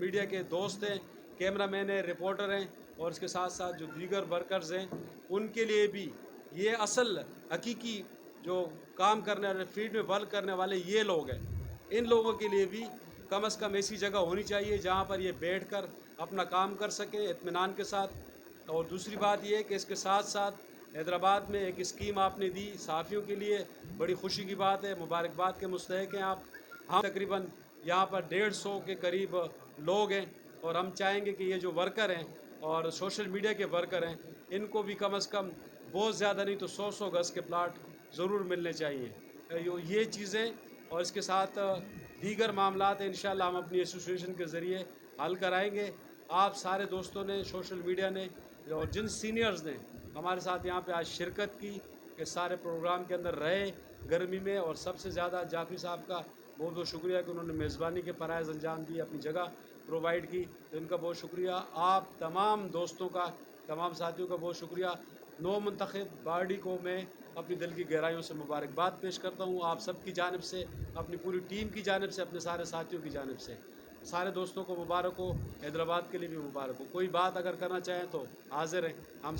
Media के दोस्त हैं, कैमरामैन हैं, रिपोर्टर हैं और इसके साथ साथ जो दीगर वर्कर्स हैं, उनके लिए भी ये असल हकीकी जो काम करने वाले, फील्ड में वर्क करने वाले ये लोग हैं। इन लोगों के लिए भी कम से कम ऐसी जगह होनी चाहिए जहाँ पर ये बैठकर अपना काम कर सकें इत्मीनान के साथ। और दूसरी बात ये है कि इसके साथ साथ हैदराबाद में एक स्कीम आपने दी सहाफ़ियों के लिए, बड़ी खुशी की बात है, मुबारकबाद के मुस्तहिक हैं आप। हम तकरीबन यहाँ पर 150 के करीब लोग हैं और हम चाहेंगे कि ये जो वर्कर हैं और सोशल मीडिया के वर्कर हैं, इनको भी कम से कम बहुत ज़्यादा नहीं तो 100-100 गज़ के प्लाट ज़रूर मिलने चाहिए। ये चीज़ें और इसके साथ दीगर मामलात हैं, इंशाअल्लाह हम अपनी एसोसिएशन के ज़रिए हल कराएँगे। आप सारे दोस्तों ने, सोशल मीडिया ने और जिन सीनियर्स ने हमारे साथ यहाँ पे आज शिरकत की, कि सारे प्रोग्राम के अंदर रहे गर्मी में, और सबसे ज़्यादा जाफ़ी साहब का बहुत बहुत शुक्रिया कि उन्होंने मेज़बानी के फ़राइज़ अंजाम दिए, अपनी जगह प्रोवाइड की, तो इनका बहुत शुक्रिया। आप तमाम दोस्तों का, तमाम साथियों का बहुत शुक्रिया। नौ मुंतखब बॉडी को मैं अपनी दिल की गहराइयों से मुबारकबाद पेश करता हूँ, आप सब की जानिब से, अपनी पूरी टीम की जानिब से, अपने सारे साथियों की जानिब से। सारे दोस्तों को मुबारक हो, हैदराबाद के लिए भी मुबारक हो। कोई बात अगर करना चाहें तो हाज़िर हैं हम।